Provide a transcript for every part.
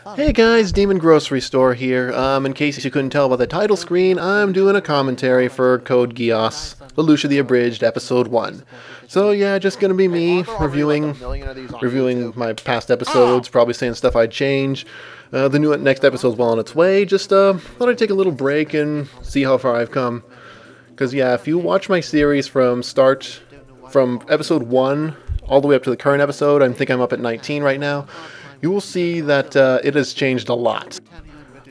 Hey guys, Demon Grocery Store here. In case you couldn't tell by the title screen, I'm doing a commentary for Code Geass LOTA the Abridged Episode 1. So yeah, just gonna be me reviewing my past episodes, probably saying stuff I'd change. The next episode's well on its way. Just thought I'd take a little break and see how far I've come. Because yeah, if you watch my series from episode 1 all the way up to the current episode, I think I'm up at 19 right now, you will see that it has changed a lot.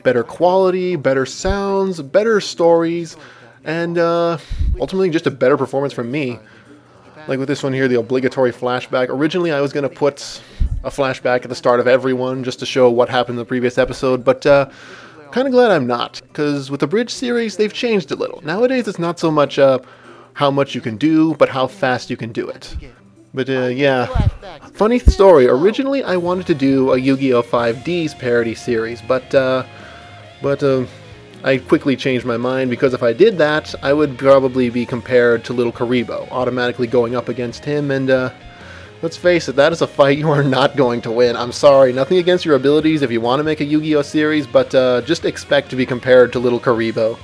Better quality, better sounds, better stories, and ultimately just a better performance from me. Like with this one here, the obligatory flashback. Originally I was going to put a flashback at the start of every one just to show what happened in the previous episode, but kind of glad I'm not, because with the Bridge series they've changed a little. Nowadays it's not so much how much you can do, but how fast you can do it. But yeah, funny story. Originally, I wanted to do a Yu-Gi-Oh! 5D's parody series, but I quickly changed my mind, because if I did that, I would probably be compared to Little Karibo, automatically going up against him, and let's face it, that is a fight you are not going to win. I'm sorry, nothing against your abilities if you want to make a Yu-Gi-Oh! Series, but just expect to be compared to Little Karibo.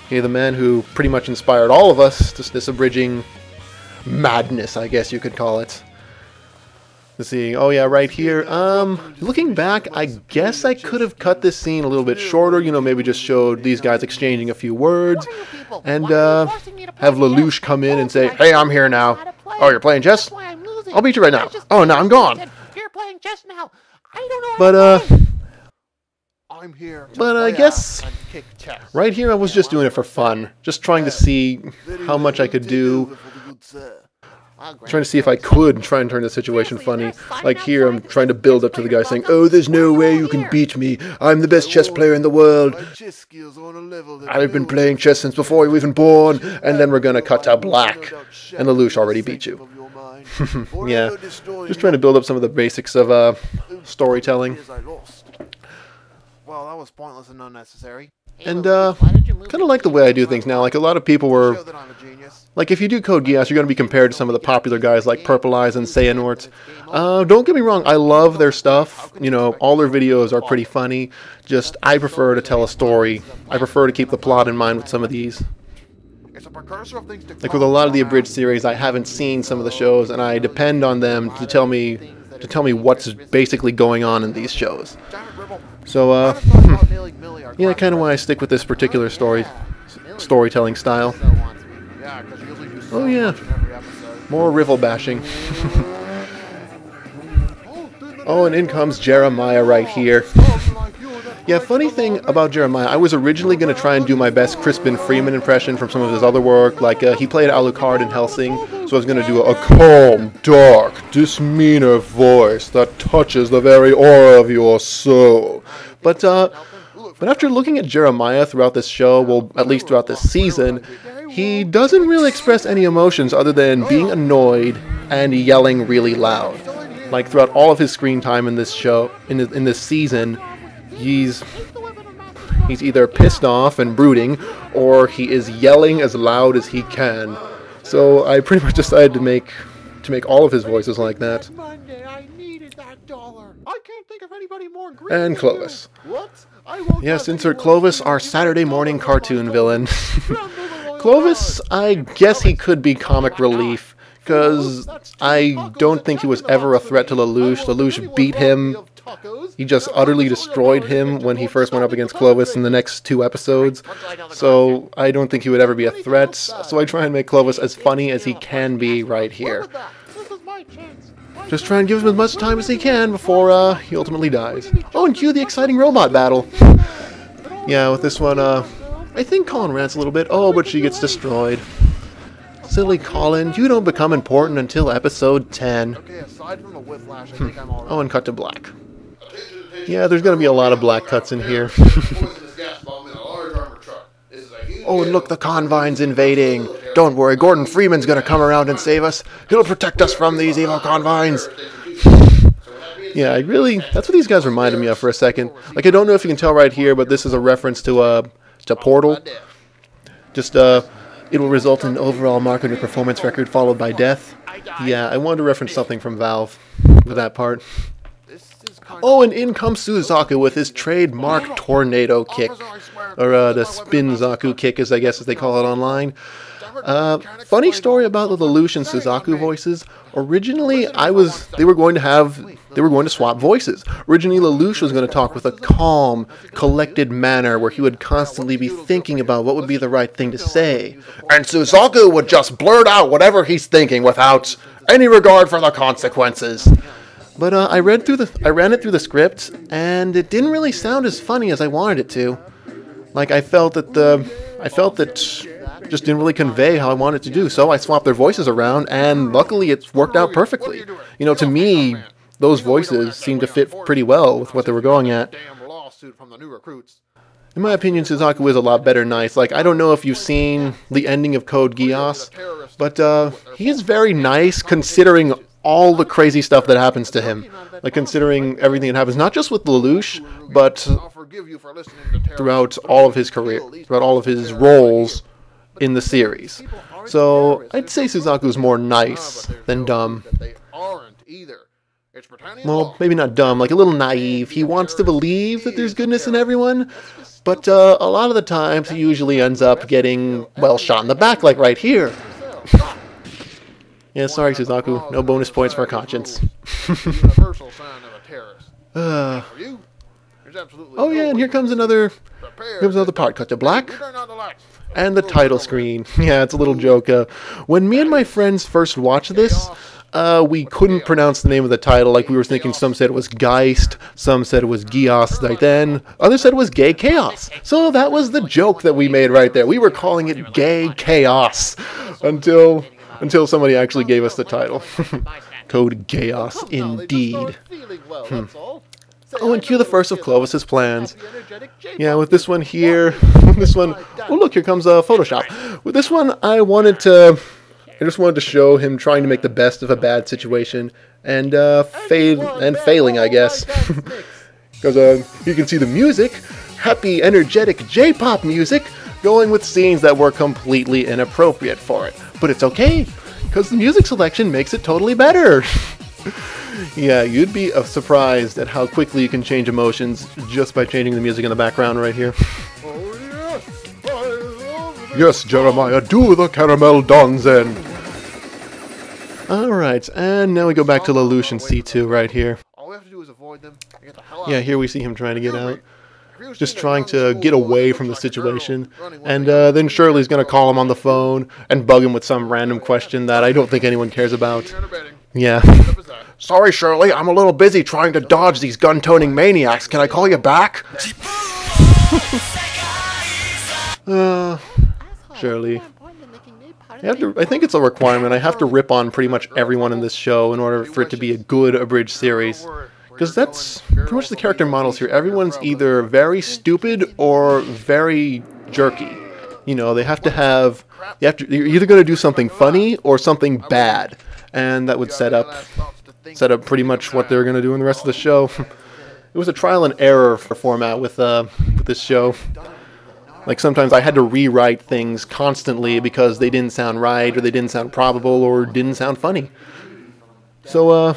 You're the man who pretty much inspired all of us to this abridging madness, I guess you could call it. Let's see. Oh yeah, right here. Looking back, I guess I could have cut this scene a little bit shorter. You know, maybe just showed these guys exchanging a few words, and have Lelouch come in and say, "Hey, I'm here now." "Oh, you're playing chess? I'll beat you right now." "Oh, no, I'm gone." You're playing chess now. I don't know. But I'm here. But I guess right here I was just doing it for fun, just trying to see how much I could do. Trying to see if I could try and turn the situation funny. Like here, I'm trying to build up to the guy saying, "Oh, there's no way you can beat me. I'm the best chess player in the world. I've been playing chess since before you were even born." And then we're gonna cut to black, and Lelouch already beat you. Yeah, just trying to build up some of the basics of storytelling. Well, that was pointless and unnecessary. And kind of like the way I do things now. Like a lot of people were, like if you do Code Geass, you're going to be compared to some of the popular guys like Purple Eyes and Xehanort. Don't get me wrong, I love their stuff. You know, all their videos are pretty funny. Just I prefer to tell a story. I prefer to keep the plot in mind with some of these. Like with a lot of the abridged series, I haven't seen some of the shows, and I depend on them to tell me what's basically going on in these shows. So yeah, kind of why I stick with this particular storytelling style. Oh yeah, more rival bashing. Oh, and in comes Jeremiah right here. Yeah, funny thing about Jeremiah, I was originally going to try and do my best Crispin Freeman impression from some of his other work. Like, he played Alucard in Hellsing, so I was going to do a calm, dark, demeanor voice that touches the very aura of your soul. But after looking at Jeremiah throughout this show, well, at least throughout this season, he doesn't really express any emotions other than being annoyed and yelling really loud. Like, throughout all of his screen time in this show, in this season, he's either pissed off and brooding, or he is yelling as loud as he can. So I pretty much decided to make all of his voices like that. And Clovis. Yes, insert Clovis, our Saturday morning cartoon villain. Clovis, I guess he could be comic relief, because I don't think he was ever a threat to Lelouch. Lelouch beat him. He just utterly destroyed him when he first went up against Clovis in the next 2 episodes. So I don't think he would ever be a threat. So I try and make Clovis as funny as he can be right here. Just try and give him as much time as he can before he ultimately dies. Oh, and cue the exciting robot battle. Yeah, with this one, I think Colin rants a little bit. Oh, but she gets destroyed. Silly Colin, you don't become important until episode 10. Oh, and cut to black. Yeah, there's going to be a lot of black cuts in here. Oh, and look, the Convine's invading. Don't worry, Gordon Freeman's going to come around and save us. He'll protect us from these evil Convines. Yeah, that's what these guys reminded me of for a second. Like, I don't know if you can tell right here, but this is a reference to Portal. Just, it will result in an overall mark on your performance record followed by death. Yeah, I wanted to reference something from Valve with that part. Oh, and in comes Suzaku with his trademark tornado kick. Or the spin Zaku kick, as I guess as they call it online. Funny story about the Lelouch and Suzaku voices. Originally, they were going to swap voices. Originally, Lelouch was going to talk with a calm, collected manner where he would constantly be thinking about what would be the right thing to say, and Suzaku would just blurt out whatever he's thinking without any regard for the consequences. But I ran it through the script, and it didn't really sound as funny as I wanted it to. Like I felt that just didn't really convey how I wanted to do. So I swapped their voices around, and luckily it's worked out perfectly. You know, to me, those voices seemed to fit pretty well with what they were going at. In my opinion, Suzaku is a lot better nice. Like, I don't know if you've seen the ending of Code Geass, but he is very nice considering all the crazy stuff that happens to him. Like, considering everything that happens, not just with Lelouch, but throughout all of his career, throughout all of his roles in the series. So, I'd say Suzaku's more nice than dumb. Well, maybe not dumb, like a little naive. He wants to believe that there's goodness in everyone, but a lot of the times he usually ends up getting, well, shot in the back, like right here. Yeah, sorry, Suzaku. No bonus points for conscience. Oh yeah, and here comes another part. Cut to black. And the title screen. Yeah, it's a little joke. When me and my friends first watched this, we couldn't pronounce the name of the title. Like, we were thinking, some said it was Geist, some said it was Geass right then, others said it was Gay Chaos. So that was the joke that we made right there. We were calling it Gay Chaos until somebody actually gave us the title. Code Geass, indeed. Oh, and cue the first of Clovis's plans. Yeah, with this one here, oh look, here comes Photoshop. With this one, I just wanted to show him trying to make the best of a bad situation, and failing, I guess. Because you can see the music, happy, energetic J-pop music, going with scenes that were completely inappropriate for it. But it's okay, because the music selection makes it totally better. Yeah, you'd be surprised at how quickly you can change emotions just by changing the music in the background right here. Yes, Jeremiah, do the caramel donzen. Alright, and now we go back to Lelouch and C2 right here. Yeah, here we see him trying to get out. Just trying to get away from the situation. And then Shirley's going to call him on the phone and bug him with some random question that I don't think anyone cares about. Yeah. Sorry, Shirley, I'm a little busy trying to dodge these gun-toting maniacs. Can I call you back? Shirley. I think it's a requirement. I have to rip on pretty much everyone in this show in order for it to be a good abridged series. Because that's pretty much the character models here. Everyone's either very stupid or very jerky. You know, you're either going to do something funny or something bad. And that would set up pretty much what they're going to do in the rest of the show. It was a trial and error for format with this show. Like, sometimes I had to rewrite things constantly because they didn't sound right, or they didn't sound probable, or didn't sound funny. So,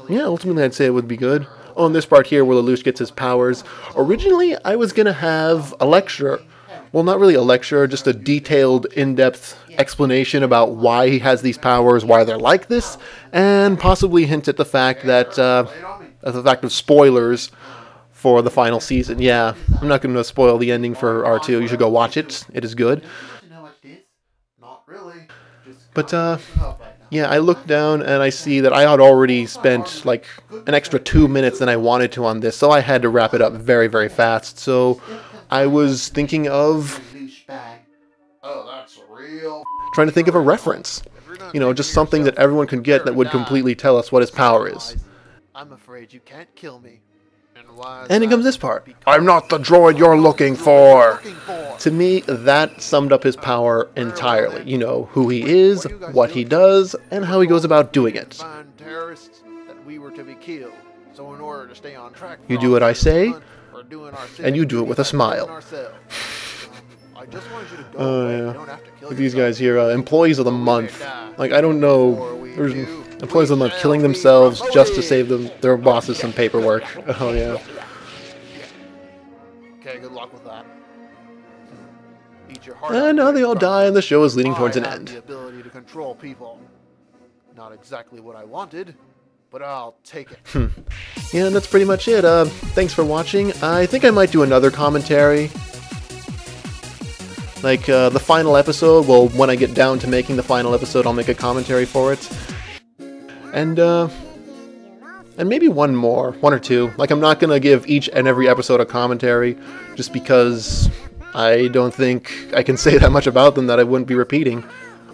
yeah, ultimately I'd say it would be good. Oh, and this part here where Lelouch gets his powers. Originally, I was going to have a lecture. Well, not really a lecture, just a detailed, in-depth explanation about why he has these powers, why they're like this, and possibly hint at the fact that, of spoilers for the final season. Yeah, I'm not going to spoil the ending for R2. You should go watch it. It is good. But, yeah, I look down and I see that I had already spent like an extra 2 minutes than I wanted to on this, so I had to wrap it up very, very fast. So I was thinking of trying to think of a reference. You know, just something that everyone can get that would completely tell us what his power is. I'm afraid you can't kill me. And it comes this part. I'm not the droid you're looking for. To me, that summed up his power entirely. You know, who he is, what he does, and how he goes about doing it. You do what I say, and you do it with a smile. Oh, yeah. Like these guys here, employees of the month. Like, I don't know. Employs them of killing themselves just to save their bosses some paperwork. Oh yeah. Okay, good luck with that. Eat your heart And out, now they all Rick. die and the show is leading towards an I have end. the ability to control people. Not exactly what I wanted, but I'll take it. Yeah, and that's pretty much it. Thanks for watching. I think I might do another commentary. Like, the final episode, well, when I get down to making the final episode, I'll make a commentary for it. And maybe one or two. Like, I'm not gonna give each and every episode a commentary, just because I don't think I can say that much about them that I wouldn't be repeating.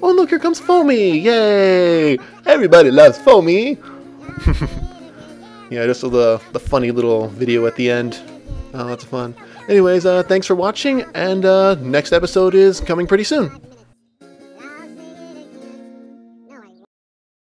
Oh, look, here comes Foamy! Yay! Everybody loves Foamy! Yeah, just the funny little video at the end. Oh, that's fun. Anyways, thanks for watching, and next episode is coming pretty soon.